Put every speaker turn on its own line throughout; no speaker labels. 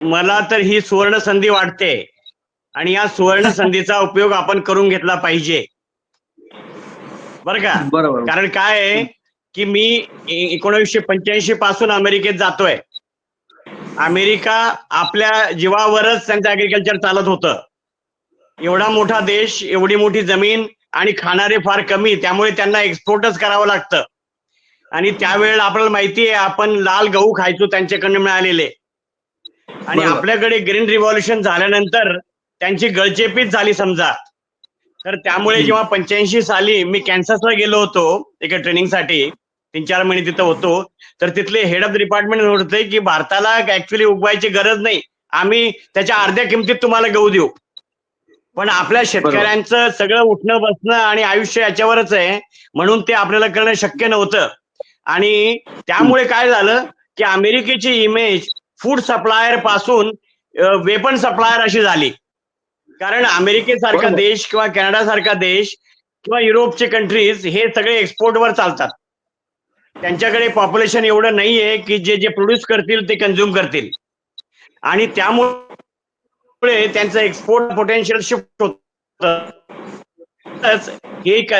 मला तर ही सुवर्ण संधी वाटते आणि या सुवर्ण संधीचा उपयोग आपण करून घेतला पाहिजे, बरं का.
बरोबर.
कारण काय आहे की मी 1985 पासून अमेरिकेत जातोय. अमेरिका आपल्या जीवावरच त्यांचं ऍग्रिकल्चर चालत होतं. एवढा मोठा देश, एवढी मोठी जमीन आणि खाणारे फार कमी, त्यामुळे त्यांना एक्सपोर्टच करावं लागतं. आणि त्यावेळेला आपल्याला माहिती आहे आपण लाल गहू खायचो त्यांच्याकडनं मिळालेले. आणि
बरोबर.
आपल्याकडे ग्रीन रिव्हॉल्युशन झाल्यानंतर त्यांची गळचेपीच झाली समजा. तर त्यामुळे जेव्हा 85 साली मी कॅन्ससला गेलो होतो एका ट्रेनिंगसाठी, 3-4 महिने तिथं होतो, तर तिथले हेड ऑफ द डिपार्टमेंट होते की भारताला ऍक्च्युली उगवायची गरज नाही, आम्ही त्याच्या अर्ध्या किमतीत तुम्हाला गहू देऊ. पण आपल्या
बरोबर.
शेतकऱ्यांचं सगळं उठणं बसणं आणि आयुष्य याच्यावरच आहे, म्हणून ते आपल्याला करणं शक्य नव्हतं. आणि त्यामुळे काय झालं की अमेरिकेची इमेज फूड सप्लायर पासून वेपन सप्लायर अशी झाली. कारण अमेरिकेसारखा
बरोबर.
देश किंवा कॅनडा सारखा देश किंवा युरोपचे कंट्रीज हे सगळे एक्सपोर्टवर चालतात. त्यांच्याकडे पॉप्युलेशन एवढं नाहीये की जे जे प्रोड्यूस करतील ते कंझ्युम करतील. आणि त्यामुळे त्यांचं एक्सपोर्ट पोटेन्शियल शिफ्ट होतं.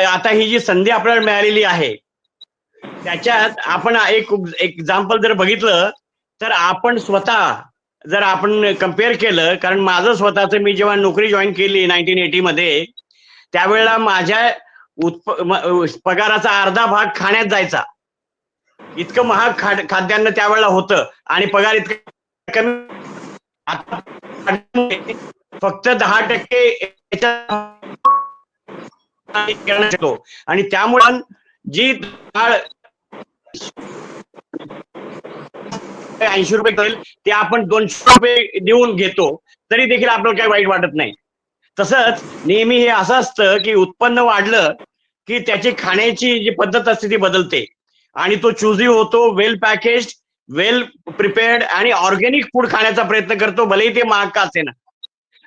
आता ही जी संधी आपल्याला मिळालेली आहे त्याच्यात आपण एक एक्झाम्पल जर बघितलं तर आपण स्वतः जर आपण कम्पेअर केलं, कारण माझं स्वतःच मी जेव्हा नोकरी जॉईन केली 1980 मध्ये, त्यावेळेला माझ्या पगाराचा अर्धा भाग खाण्यात जायचा. इतकं महाग खाद्यान्न त्यावेळेला होतं आणि पगार इतकं कमी. फक्त 10% आणि त्यामुळे जी डाळ 80 रुपये करेल ते आपण 200 रुपये देऊन घेतो, तरी देखील आपल्याला काही वाईट वाटत नाही. तसंच नेहमी हे असं असतं की उत्पन्न वाढलं की त्याची खाण्याची जी पद्धत असते ती बदलते आणि तो चुजी होतो, वेल पॅकेज, वेल प्रिपेअर्ड आणि ऑर्गॅनिक फूड खाण्याचा प्रयत्न करतो, भलेही ते महाग का असेना.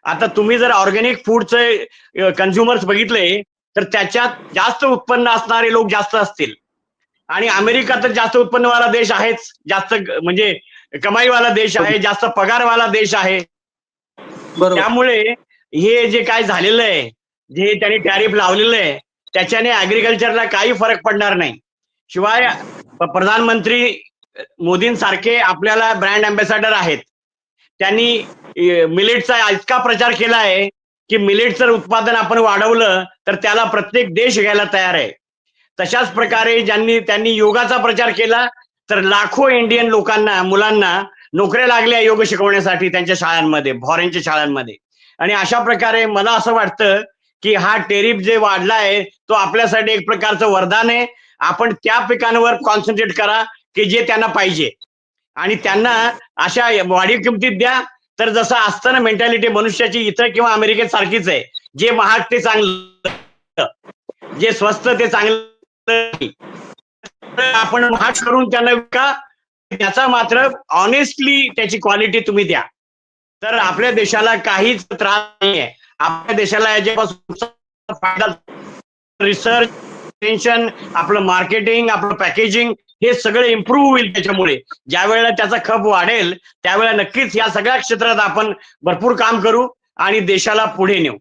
आता तुम्ही जर ऑर्गॅनिक फूडचे कन्झ्युमर्स बघितले तर त्याच्यात जास्त उत्पन्न असणारे लोक जास्त असतील. आणि अमेरिका तर जास्त उत्पन्नवाला देश आहेच, जास्त म्हणजे कमाईवाला देश आहे, जास्त पगारवाला देश आहे.
बरोबर.
त्यामुळे हे जे काय झालेलं आहे, जे त्यांनी टॅरिफ लावलेलं आहे, त्याच्याने ऍग्रिकल्चरला काही फरक पडणार नाही. शिवाय प्रधानमंत्री मोदींसारखे आपल्याला ब्रँड अँबॅसेडर आहेत. त्यांनी मिलेटचा इतका प्रचार केला आहे की मिलेटचं उत्पादन आपण वाढवलं तर त्याला प्रत्येक देश घ्यायला तयार आहे. तशाच प्रकारे त्यांनी योगाचा प्रचार केला तर लाखो इंडियन लोकांना, मुलांना नोकऱ्या लागल्या योग शिकवण्यासाठी त्यांच्या शाळांमध्ये, फॉरेनच्या शाळांमध्ये. आणि अशा प्रकारे मला असं वाटतं की हा टेरिफ जे वाढला आहे तो आपल्यासाठी एक प्रकारचं वरदान आहे. आपण त्या पिकांवर कॉन्सन्ट्रेट करा की जे त्यांना पाहिजे आणि त्यांना अशा वाढीव किमतीत द्या. तर जसं असतं ना मेंटॅलिटी मनुष्याची इथं किंवा अमेरिकेत सारखीच आहे, जे महाग ते चांगलं, जे स्वस्त ते चांगलं. आपण महाग करून त्यांना विका, त्याचा मात्र ऑनेस्टली त्याची क्वालिटी तुम्ही द्या, तर आपल्या देशाला काहीच त्रास नाहीये. आपल्या देशाला याच्यापासून फायदा, रिसर्च, टेन्शन, आपलं मार्केटिंग, आपलं पॅकेजिंग हे सगळं इम्प्रूव्ह होईल. त्याच्यामुळे ज्या वेळेला त्याचा खप वाढेल त्यावेळेला नक्कीच या सगळ्या क्षेत्रात आपण भरपूर काम करू आणि देशाला पुढे नेऊ.